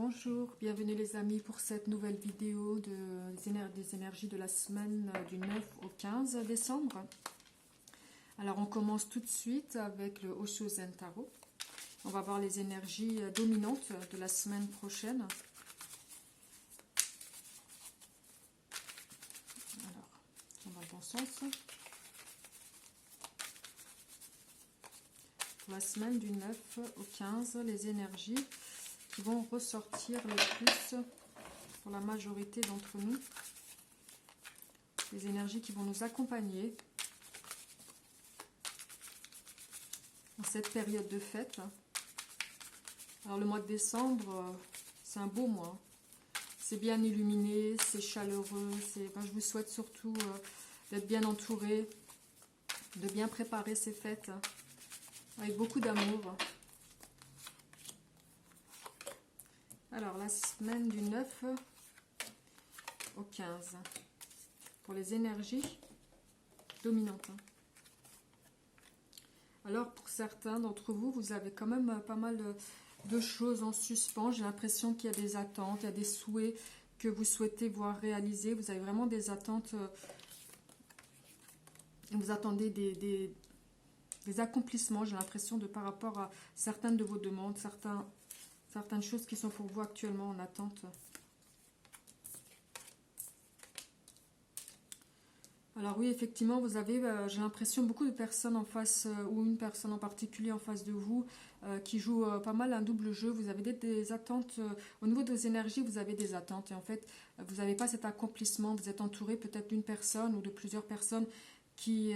Bonjour, bienvenue les amis pour cette nouvelle vidéo des énergies de la semaine du 9 au 15 décembre. Alors on commence tout de suite avec le Osho Zen Tarot. On va voir les énergies dominantes de la semaine prochaine. Alors, on va dans le bon sens. Pour la semaine du 9 au 15, les énergies qui vont ressortir le plus pour la majorité d'entre nous. Les énergies qui vont nous accompagner dans cette période de fête. Alors le mois de décembre, c'est un beau mois. C'est bien illuminé, c'est chaleureux. Je vous souhaite surtout d'être bien entouré, de bien préparer ces fêtes avec beaucoup d'amour. Alors, la semaine du 9 au 15, pour les énergies dominantes. Alors, pour certains d'entre vous, vous avez quand même pas mal de choses en suspens. J'ai l'impression qu'il y a des attentes, il y a des souhaits que vous souhaitez voir réalisés. Vous avez vraiment des attentes, vous attendez des accomplissements, j'ai l'impression, par rapport à certaines de vos demandes, certaines choses qui sont pour vous actuellement en attente. Alors oui, effectivement, vous avez, j'ai l'impression, beaucoup de personnes en face, ou une personne en particulier en face de vous, qui joue pas mal un double jeu. Vous avez des attentes, au niveau de vos énergies, vous avez des attentes. Et en fait, vous n'avez pas cet accomplissement. Vous êtes entouré peut-être d'une personne ou de plusieurs personnes qui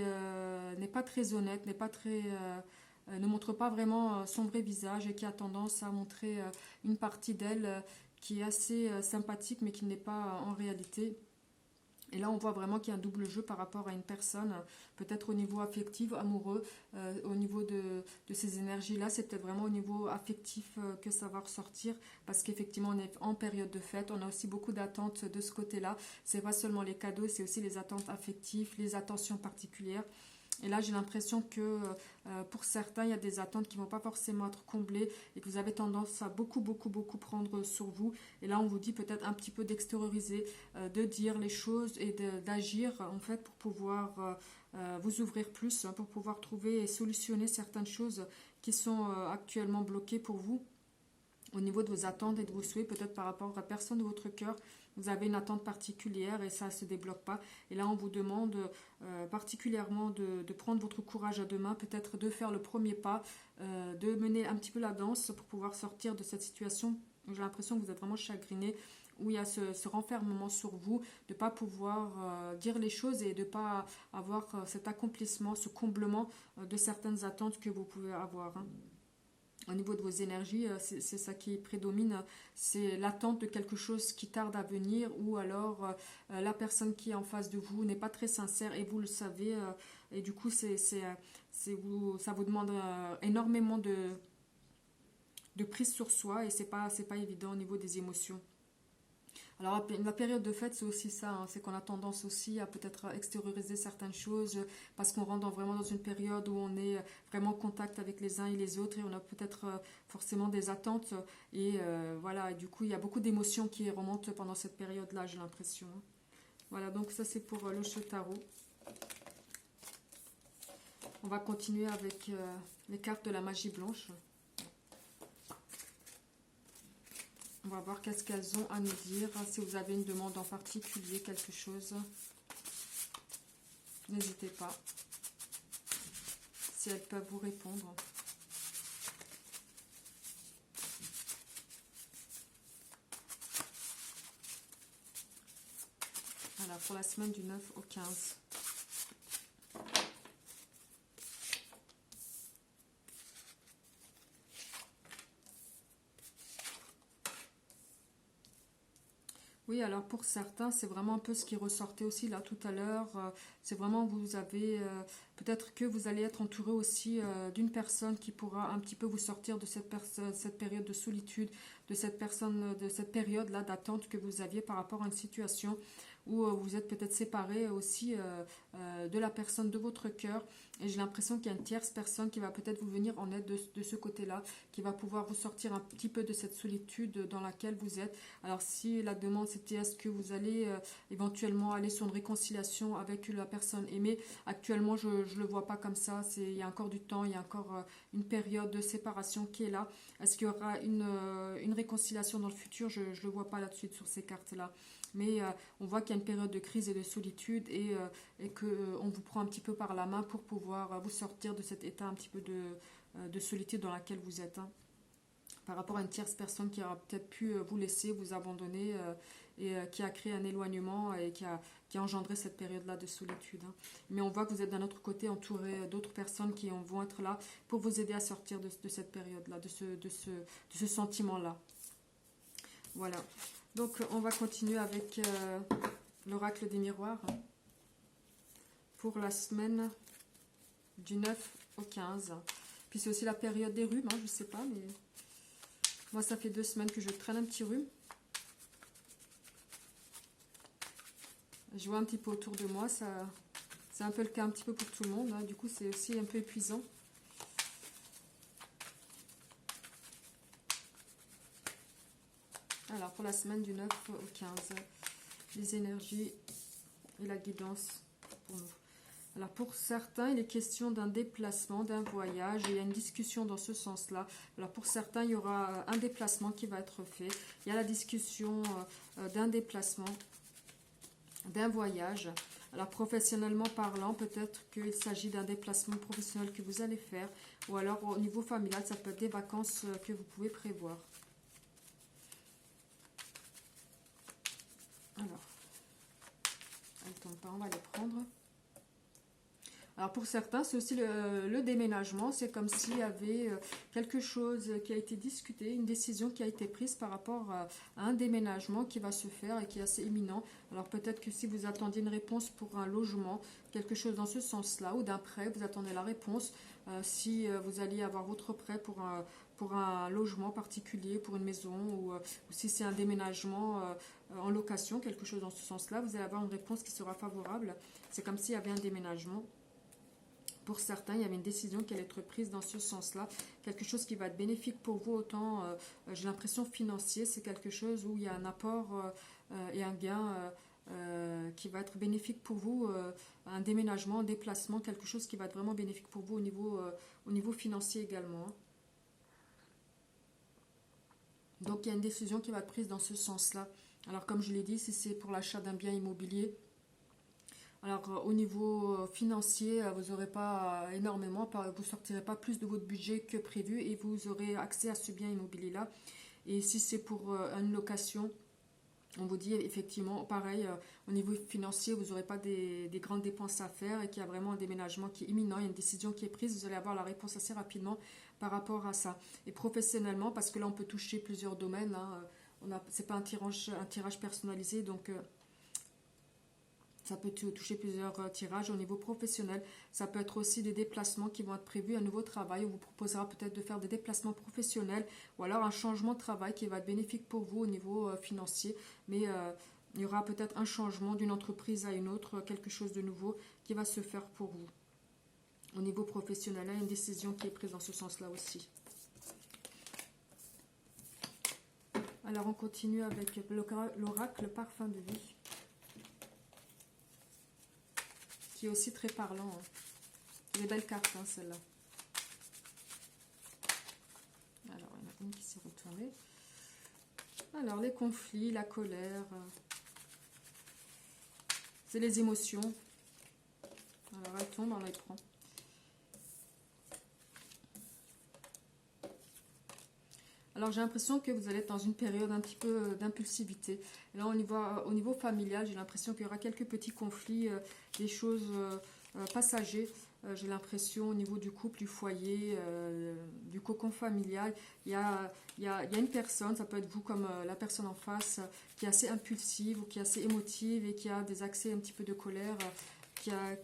n'est pas très honnête, ne montre pas vraiment son vrai visage et qui a tendance à montrer une partie d'elle qui est assez sympathique mais qui n'est pas en réalité. Et là, on voit vraiment qu'il y a un double jeu par rapport à une personne, peut-être au niveau affectif, amoureux, au niveau de ces énergies-là. C'est peut-être vraiment au niveau affectif que ça va ressortir, parce qu'effectivement, on est en période de fête. On a aussi beaucoup d'attentes de ce côté-là. C'est pas seulement les cadeaux, c'est aussi les attentes affectives, les attentions particulières. Et là, j'ai l'impression que pour certains, il y a des attentes qui ne vont pas forcément être comblées et que vous avez tendance à beaucoup prendre sur vous. Et là, on vous dit peut-être un petit peu d'extérioriser, de dire les choses et d'agir en fait pour pouvoir vous ouvrir plus, pour pouvoir trouver et solutionner certaines choses qui sont actuellement bloquées pour vous. Au niveau de vos attentes et de vos souhaits, peut-être par rapport à la personne de votre cœur, vous avez une attente particulière et ça ne se débloque pas. Et là, on vous demande particulièrement de prendre votre courage à deux mains, peut-être de faire le premier pas, de mener un petit peu la danse pour pouvoir sortir de cette situation. J'ai l'impression que vous êtes vraiment chagriné, où il y a ce renfermement sur vous, de ne pas pouvoir dire les choses et de ne pas avoir cet accomplissement, ce comblement de certaines attentes que vous pouvez avoir. Au niveau de vos énergies, c'est ça qui prédomine, c'est l'attente de quelque chose qui tarde à venir, ou alors la personne qui est en face de vous n'est pas très sincère et vous le savez, et du coup ça vous demande énormément de prise sur soi et c'est pas évident au niveau des émotions. Alors la période de fête, c'est aussi ça, hein, c'est qu'on a tendance aussi à peut-être extérioriser certaines choses parce qu'on rentre vraiment dans une période où on est vraiment en contact avec les uns et les autres et on a peut-être forcément des attentes et voilà, et du coup il y a beaucoup d'émotions qui remontent pendant cette période-là, j'ai l'impression. Voilà, donc ça c'est pour l'Osho Tarot. On va continuer avec les cartes de la magie blanche. On va voir qu'est-ce qu'elles ont à nous dire. Si vous avez une demande en particulier, quelque chose, n'hésitez pas. Si elles peuvent vous répondre. Voilà, pour la semaine du 9 au 15. Oui, alors pour certains, c'est vraiment un peu ce qui ressortait aussi là tout à l'heure. C'est vraiment, vous avez, peut-être que vous allez être entouré aussi d'une personne qui pourra un petit peu vous sortir de cette période de solitude, de cette période-là d'attente que vous aviez par rapport à une situation ou vous êtes peut-être séparé aussi de la personne de votre cœur. Et j'ai l'impression qu'il y a une tierce personne qui va peut-être vous venir en aide de ce côté-là, qui va pouvoir vous sortir un petit peu de cette solitude dans laquelle vous êtes. Alors si la demande c'était est-ce que vous allez éventuellement aller sur une réconciliation avec la personne aimée, actuellement je ne le vois pas comme ça. Il y a encore du temps, il y a encore une période de séparation qui est là. Est-ce qu'il y aura une réconciliation dans le futur? Je ne le vois pas là-dessus sur ces cartes-là. Mais on voit qu'il y a une période de crise et de solitude et qu'on vous prend un petit peu par la main pour pouvoir vous sortir de cet état un petit peu de solitude dans laquelle vous êtes. Hein, par rapport à une tierce personne qui aura peut-être pu vous laisser, vous abandonner et qui a créé un éloignement et qui a engendré cette période-là de solitude. Hein. Mais on voit que vous êtes d'un autre côté entouré d'autres personnes qui vont être là pour vous aider à sortir de cette période-là, de ce sentiment-là. Voilà. Donc on va continuer avec l'oracle des miroirs pour la semaine du 9 au 15. Puis c'est aussi la période des rhumes, hein, je ne sais pas, mais moi ça fait 2 semaines que je traîne un petit rhume. Je vois un petit peu autour de moi, c'est un peu le cas un petit peu pour tout le monde, hein, du coup c'est aussi un peu épuisant. Alors pour la semaine du 9 au 15, les énergies et la guidance pour nous. Alors pour certains, il est question d'un déplacement, d'un voyage, et il y a une discussion dans ce sens-là. Alors pour certains, il y aura un déplacement qui va être fait. Il y a la discussion d'un déplacement, d'un voyage. Alors professionnellement parlant, peut-être qu'il s'agit d'un déplacement professionnel que vous allez faire, ou alors au niveau familial, ça peut être des vacances que vous pouvez prévoir. Alors, elles ne tombent pas, on va les prendre. Alors pour certains, c'est aussi le déménagement. C'est comme s'il y avait quelque chose qui a été discuté, une décision qui a été prise par rapport à un déménagement qui va se faire et qui est assez imminent. Alors peut-être que si vous attendiez une réponse pour un logement, quelque chose dans ce sens-là, ou d'un prêt, vous attendez la réponse. Si vous alliez avoir votre prêt pour un logement particulier, pour une maison, ou si c'est un déménagement en location, quelque chose dans ce sens-là, vous allez avoir une réponse qui sera favorable. C'est comme s'il y avait un déménagement. Pour certains, il y avait une décision qui allait être prise dans ce sens-là. Quelque chose qui va être bénéfique pour vous, autant, j'ai l'impression, financier. C'est quelque chose où il y a un apport et un gain qui va être bénéfique pour vous. Un déménagement, un déplacement, quelque chose qui va être vraiment bénéfique pour vous au niveau financier également. Donc, il y a une décision qui va être prise dans ce sens-là. Alors, comme je l'ai dit, si c'est pour l'achat d'un bien immobilier, alors au niveau financier, vous n'aurez pas énormément, vous ne sortirez pas plus de votre budget que prévu et vous aurez accès à ce bien immobilier-là. Et si c'est pour une location, on vous dit effectivement, pareil, au niveau financier, vous n'aurez pas des grandes dépenses à faire et qu'il y a vraiment un déménagement qui est imminent, il y a une décision qui est prise, vous allez avoir la réponse assez rapidement par rapport à ça. Et professionnellement, parce que là on peut toucher plusieurs domaines, hein, c'est pas un tirage personnalisé, donc... ça peut toucher plusieurs tirages au niveau professionnel. Ça peut être aussi des déplacements qui vont être prévus, un nouveau travail. On vous proposera peut-être de faire des déplacements professionnels ou alors un changement de travail qui va être bénéfique pour vous au niveau financier. Mais il y aura peut-être un changement d'une entreprise à une autre, quelque chose de nouveau qui va se faire pour vous. Au niveau professionnel, il y a une décision qui est prise dans ce sens-là aussi. Alors on continue avec l'oracle parfum de vie, qui est aussi très parlant. Hein. C'est des belles cartes, hein, celle-là. Alors, il y en a une qui s'est retournée. Alors, les conflits, la colère, c'est les émotions. Alors, elle tombe, on les prend. Alors, j'ai l'impression que vous allez être dans une période un petit peu d'impulsivité. Là, au niveau familial, j'ai l'impression qu'il y aura quelques petits conflits, des choses passagers. J'ai l'impression au niveau du couple, du foyer, du cocon familial, il y a une personne, ça peut être vous comme la personne en face, qui est assez impulsive ou qui est assez émotive et qui a des accès un petit peu de colère, qui a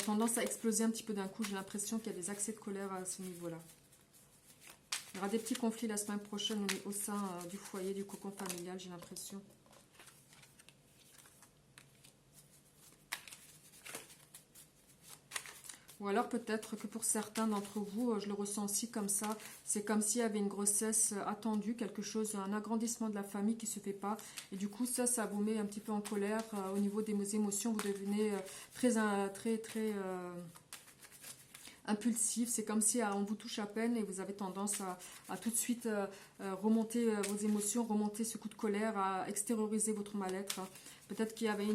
tendance à exploser un petit peu d'un coup. J'ai l'impression qu'il y a des accès de colère à ce niveau-là. Il y aura des petits conflits la semaine prochaine au sein du foyer, du cocon familial, j'ai l'impression. Ou alors peut-être que pour certains d'entre vous, je le ressens aussi comme ça, c'est comme s'il y avait une grossesse attendue, quelque chose, un agrandissement de la famille qui ne se fait pas. Et du coup, ça vous met un petit peu en colère au niveau des émotions. Vous devenez très impulsif. C'est comme si on vous touche à peine et vous avez tendance à tout de suite remonter vos émotions, remonter ce coup de colère, à extérioriser votre mal-être. Peut-être qu'il y avait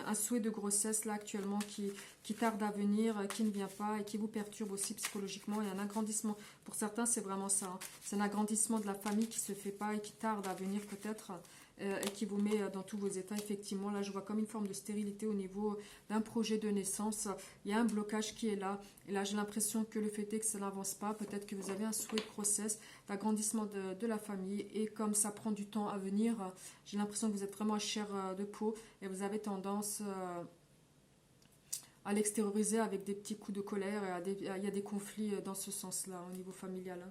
un souhait de grossesse là actuellement qui tarde à venir, qui ne vient pas et qui vous perturbe aussi psychologiquement. Il y a un agrandissement. Pour certains, c'est vraiment ça. Hein. C'est un agrandissement de la famille qui ne se fait pas et qui tarde à venir peut-être et qui vous met dans tous vos états. Effectivement, là, je vois comme une forme de stérilité au niveau d'un projet de naissance. Il y a un blocage qui est là. Et là, j'ai l'impression que le fait est que ça n'avance pas. Peut-être que vous avez un souhait de grossesse, d'agrandissement de la famille. Et comme ça prend du temps à venir, j'ai l'impression que vous êtes vraiment à chair de peau et vous avez tendance à l'extérioriser avec des petits coups de colère. Il y a des conflits dans ce sens-là, au niveau familial. Hein.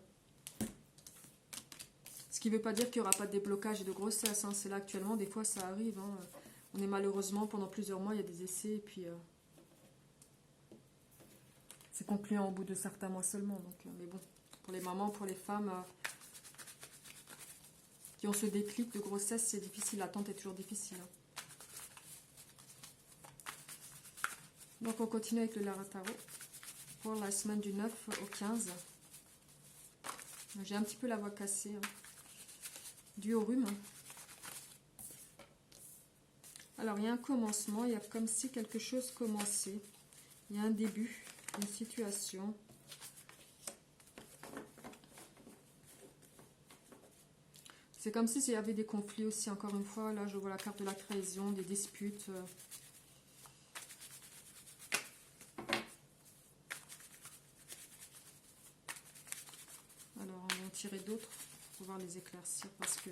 Ce qui ne veut pas dire qu'il n'y aura pas de déblocage et de grossesse. Hein. C'est là actuellement, des fois ça arrive. Hein. On est malheureusement, pendant plusieurs mois, il y a des essais et puis c'est concluant au bout de certains mois seulement. Donc, mais bon, pour les mamans, pour les femmes qui ont ce déclic de grossesse, c'est difficile. L'attente est toujours difficile. Hein. Donc on continue avec le Lara Tarot pour la semaine du 9 au 15. J'ai un petit peu la voix cassée. Hein. Dû au rhume. Alors, il y a un commencement, il y a comme si quelque chose commençait. Il y a un début, une situation. C'est comme si il y avait des conflits aussi, encore une fois. Là, je vois la carte de la trahison, des disputes. Alors, on va en tirer d'autres pour pouvoir les éclaircir parce que...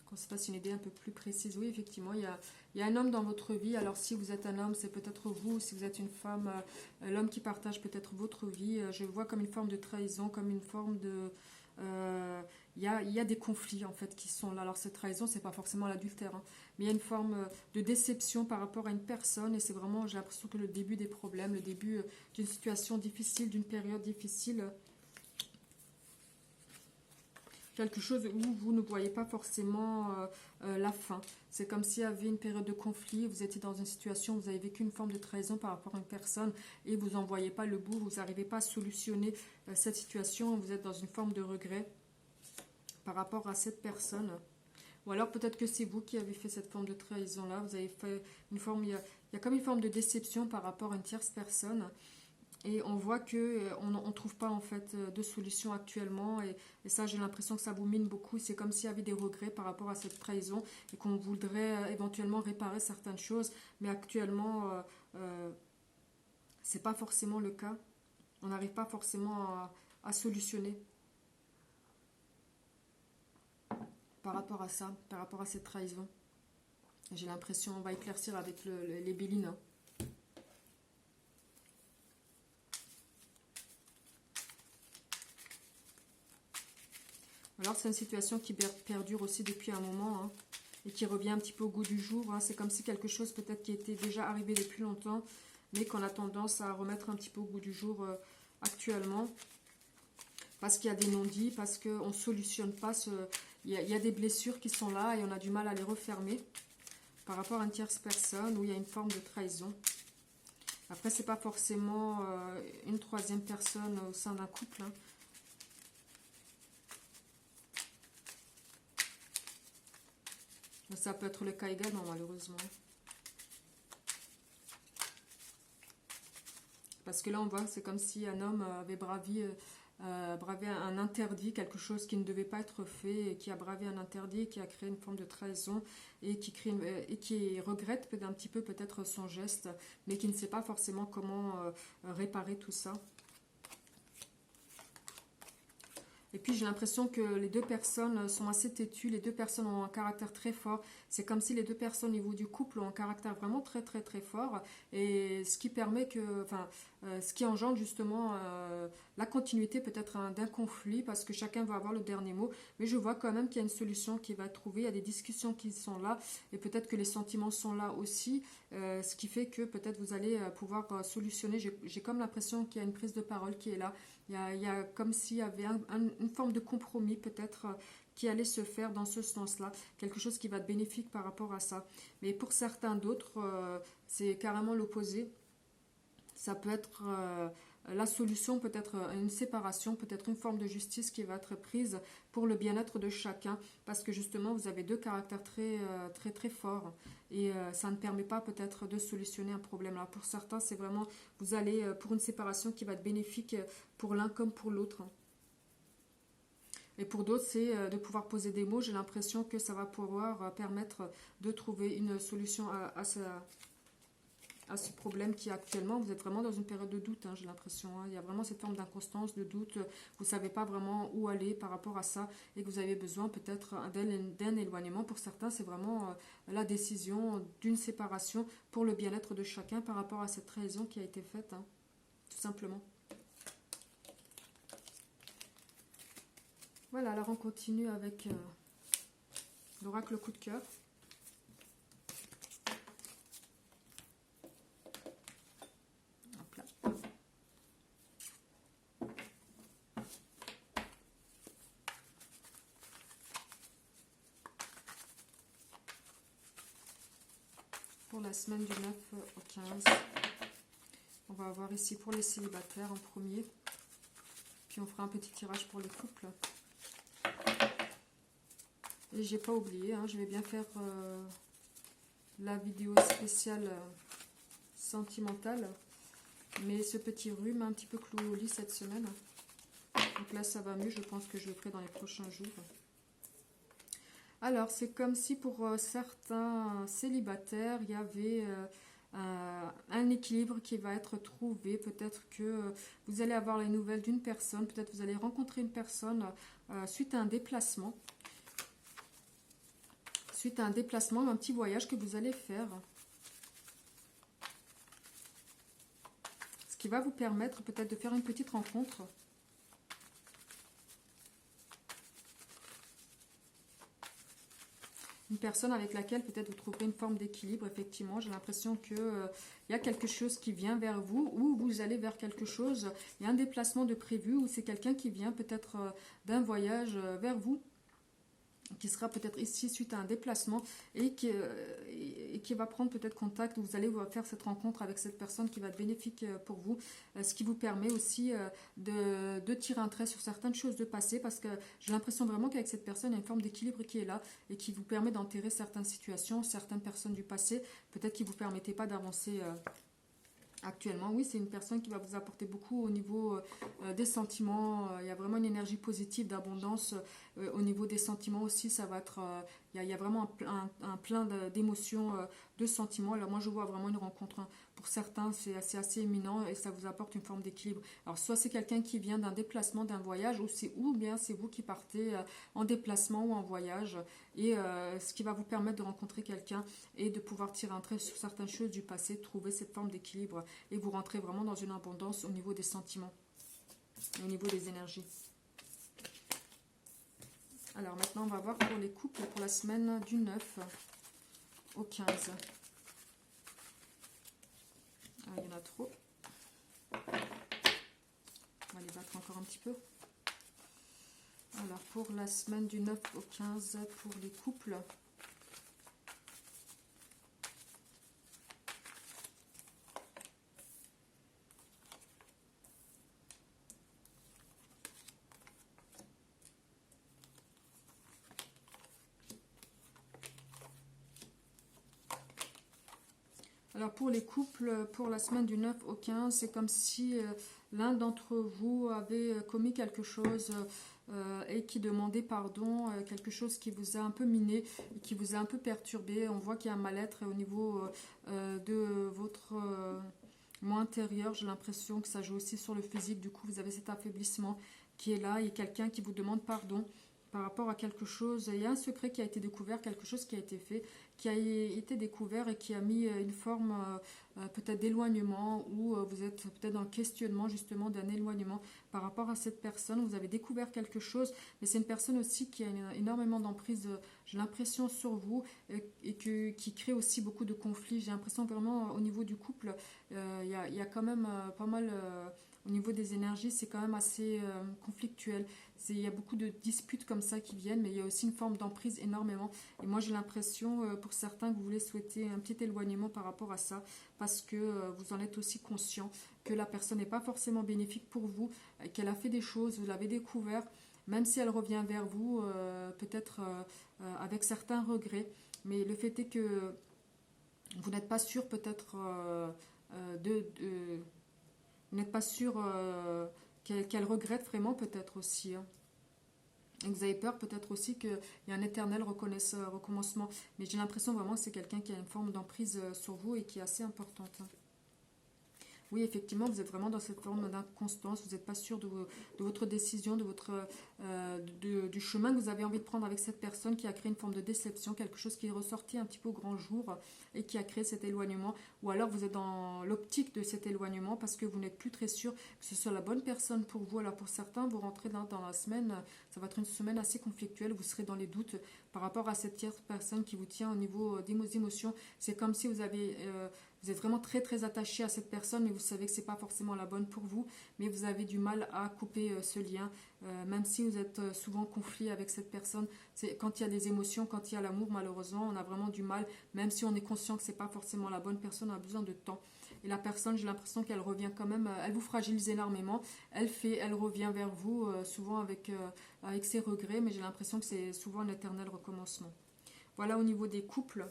qu'on se fasse une idée un peu plus précise. Oui, effectivement, il y a un homme dans votre vie. Alors, si vous êtes un homme, c'est peut-être vous. Si vous êtes une femme, l'homme qui partage peut-être votre vie. Je vois comme une forme de trahison, comme une forme de... Il y a des conflits, en fait, qui sont là. Alors, cette trahison, c'est pas forcément l'adultère. Hein, mais il y a une forme de déception par rapport à une personne. Et c'est vraiment, j'ai l'impression que le début des problèmes, le début d'une situation difficile, d'une période difficile... quelque chose où vous ne voyez pas forcément la fin. C'est comme s'il y avait une période de conflit, vous étiez dans une situation où vous avez vécu une forme de trahison par rapport à une personne et vous n'en voyez pas le bout, vous n'arrivez pas à solutionner cette situation, vous êtes dans une forme de regret par rapport à cette personne. Ou alors peut-être que c'est vous qui avez fait cette forme de trahison-là, vous avez fait une forme, il y a comme une forme de déception par rapport à une tierce personne. Et on voit qu'on ne trouve pas en fait de solution actuellement et ça j'ai l'impression que ça vous mine beaucoup. C'est comme s'il y avait des regrets par rapport à cette trahison et qu'on voudrait éventuellement réparer certaines choses. Mais actuellement, c'est pas forcément le cas. On n'arrive pas forcément à solutionner par rapport à ça, par rapport à cette trahison. J'ai l'impression, on va éclaircir avec les bélines. Hein. Alors c'est une situation qui perdure aussi depuis un moment hein, et qui revient un petit peu au goût du jour. Hein. C'est comme si quelque chose peut-être qui était déjà arrivé depuis longtemps, mais qu'on a tendance à remettre un petit peu au goût du jour actuellement. Parce qu'il y a des non-dits, parce qu'on ne solutionne pas. Il y a des blessures qui sont là et on a du mal à les refermer par rapport à une tierce personne où il y a une forme de trahison. Après, ce n'est pas forcément une troisième personne au sein d'un couple. Hein. Ça peut être le cas également, malheureusement. Parce que là, on voit, c'est comme si un homme avait bravé un interdit, quelque chose qui ne devait pas être fait, et qui a bravé un interdit, qui a créé une forme de trahison, et qui regrette un petit peu peut-être son geste, mais qui ne sait pas forcément comment réparer tout ça. Et puis j'ai l'impression que les deux personnes sont assez têtues, les deux personnes ont un caractère très fort. C'est comme si les deux personnes au niveau du couple ont un caractère vraiment très très très fort. Et ce qui permet que, enfin, ce qui engendre justement la continuité peut-être d'un conflit parce que chacun va avoir le dernier mot. Mais je vois quand même qu'il y a une solution qui va être trouvée, il y a des discussions qui sont là et peut-être que les sentiments sont là aussi. Ce qui fait que peut-être vous allez pouvoir solutionner. J'ai comme l'impression qu'il y a une prise de parole qui est là. Il y a comme s'il y avait une forme de compromis peut-être qui allait se faire dans ce sens-là, quelque chose qui va être bénéfique par rapport à ça. Mais pour certains d'autres, c'est carrément l'opposé. Ça peut être la solution, peut-être une séparation, peut-être une forme de justice qui va être prise pour le bien-être de chacun, parce que justement vous avez deux caractères très très très forts et ça ne permet pas peut-être de solutionner un problème. Là, pour certains, c'est vraiment vous allez pour une séparation qui va être bénéfique pour l'un comme pour l'autre. Et pour d'autres, c'est de pouvoir poser des mots. J'ai l'impression que ça va pouvoir permettre de trouver une solution à ce problème qui est actuellement. Vous êtes vraiment dans une période de doute, hein, j'ai l'impression. Hein. Il y a vraiment cette forme d'inconstance, de doute. Vous ne savez pas vraiment où aller par rapport à ça et que vous avez besoin peut-être d'un éloignement. Pour certains, c'est vraiment la décision d'une séparation pour le bien-être de chacun par rapport à cette trahison qui a été faite, hein, tout simplement. Voilà, alors on continue avec l'oracle coup de cœur. Hop là. Pour la semaine du 9 au 15, on va avoir ici pour les célibataires en premier. Puis on fera un petit tirage pour les couples. Et j'ai pas oublié, hein, je vais bien faire la vidéo spéciale sentimentale. Mais ce petit rhume m'a un petit peu cloué au lit cette semaine. Donc là ça va mieux, je pense que je le ferai dans les prochains jours. Alors c'est comme si pour certains célibataires, il y avait un équilibre qui va être trouvé. Peut-être que vous allez avoir les nouvelles d'une personne, peut-être vous allez rencontrer une personne suite à un déplacement. Suite à un déplacement, un petit voyage que vous allez faire. Ce qui va vous permettre peut-être de faire une petite rencontre. Une personne avec laquelle peut-être vous trouverez une forme d'équilibre, effectivement. J'ai l'impression qu'il y a quelque chose qui vient vers vous ou vous allez vers quelque chose. Il y a un déplacement de prévu ou c'est quelqu'un qui vient peut-être d'un voyage vers vous, qui sera peut-être ici suite à un déplacement et qui va prendre peut-être contact. Vous allez faire cette rencontre avec cette personne qui va être bénéfique pour vous, ce qui vous permet aussi de tirer un trait sur certaines choses de passé, parce que j'ai l'impression vraiment qu'avec cette personne, il y a une forme d'équilibre qui est là et qui vous permet d'enterrer certaines situations, certaines personnes du passé, peut-être qui ne vous permettaient pas d'avancer actuellement. Oui, c'est une personne qui va vous apporter beaucoup au niveau des sentiments. Il y a vraiment une énergie positive, d'abondance. Au niveau des sentiments aussi, ça va être... il y a vraiment un plein d'émotions, de sentiments. Alors moi, je vois vraiment une rencontre. Hein. Pour certains, c'est assez éminent et ça vous apporte une forme d'équilibre. Alors soit c'est quelqu'un qui vient d'un déplacement, d'un voyage, ou bien c'est vous qui partez en déplacement ou en voyage. Et ce qui va vous permettre de rencontrer quelqu'un et de pouvoir tirer un trait sur certaines choses du passé, trouver cette forme d'équilibre. Et vous rentrez vraiment dans une abondance au niveau des sentiments, au niveau des énergies. Alors maintenant, on va voir pour les couples pour la semaine du 9 au 15. Ah, il y en a trop. On va les battre encore un petit peu. Alors pour la semaine du 9 au 15, pour les couples... Alors pour les couples, pour la semaine du 9 au 15, c'est comme si l'un d'entre vous avait commis quelque chose et qui demandait pardon, quelque chose qui vous a un peu miné, et qui vous a un peu perturbé. On voit qu'il y a un mal-être au niveau de votre moi intérieur. J'ai l'impression que ça joue aussi sur le physique. Du coup, vous avez cet affaiblissement qui est là et quelqu'un qui vous demande pardon par rapport à quelque chose. Il y a un secret qui a été découvert, quelque chose qui a été fait, qui a été découvert et qui a mis une forme peut-être d'éloignement ou vous êtes peut-être dans le questionnement justement d'un éloignement par rapport à cette personne. Vous avez découvert quelque chose, mais c'est une personne aussi qui a énormément d'emprise, j'ai l'impression, sur vous qui crée aussi beaucoup de conflits. J'ai l'impression vraiment au niveau du couple, il y a quand même pas mal... au niveau des énergies, c'est quand même assez conflictuel. Il y a beaucoup de disputes comme ça qui viennent, mais il y a aussi une forme d'emprise énormément. Et moi, j'ai l'impression, pour certains, que vous voulez souhaiter un petit éloignement par rapport à ça, parce que vous en êtes aussi conscient que la personne n'est pas forcément bénéfique pour vous, qu'elle a fait des choses, vous l'avez découvert, même si elle revient vers vous, peut-être avec certains regrets. Mais le fait est que vous n'êtes pas sûr peut-être vous n'êtes pas sûr qu'elle regrette vraiment peut-être aussi. Hein. Et vous avez peur peut-être aussi qu'il y a un éternel recommencement. Mais j'ai l'impression vraiment que c'est quelqu'un qui a une forme d'emprise sur vous et qui est assez importante. Hein. Oui, effectivement, vous êtes vraiment dans cette forme d'inconstance, vous n'êtes pas sûr de votre décision, du chemin que vous avez envie de prendre avec cette personne qui a créé une forme de déception, quelque chose qui est ressorti un petit peu au grand jour et qui a créé cet éloignement. Ou alors vous êtes dans l'optique de cet éloignement parce que vous n'êtes plus très sûr que ce soit la bonne personne pour vous. Alors pour certains, vous rentrez dans la semaine, ça va être une semaine assez conflictuelle, vous serez dans les doutes par rapport à cette tierce personne qui vous tient au niveau des émotions. C'est comme si vous êtes vraiment très très attaché à cette personne, mais vous savez que ce n'est pas forcément la bonne pour vous, mais vous avez du mal à couper ce lien, même si vous êtes souvent en conflit avec cette personne. Quand il y a des émotions, quand il y a l'amour, malheureusement, on a vraiment du mal, même si on est conscient que ce n'est pas forcément la bonne personne, on a besoin de temps. Et la personne, j'ai l'impression qu'elle revient quand même, elle vous fragilise énormément, elle revient vers vous, souvent avec ses regrets, mais j'ai l'impression que c'est souvent un éternel recommencement. Voilà au niveau des couples.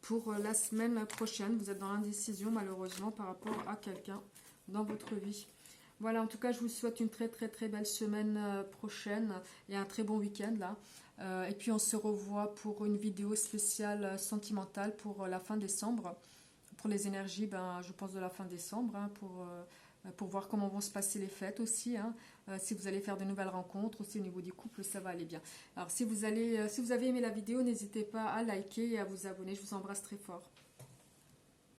Pour la semaine prochaine, vous êtes dans l'indécision malheureusement par rapport à quelqu'un dans votre vie. Voilà, en tout cas, je vous souhaite une très très très belle semaine prochaine et un très bon week-end là. Et puis on se revoit pour une vidéo spéciale sentimentale pour la fin décembre. Pour les énergies, je pense de la fin décembre, hein, pour voir comment vont se passer les fêtes aussi. Hein. Si vous allez faire de nouvelles rencontres, aussi au niveau du couple, ça va aller bien. Alors si vous avez aimé la vidéo, n'hésitez pas à liker et à vous abonner. Je vous embrasse très fort.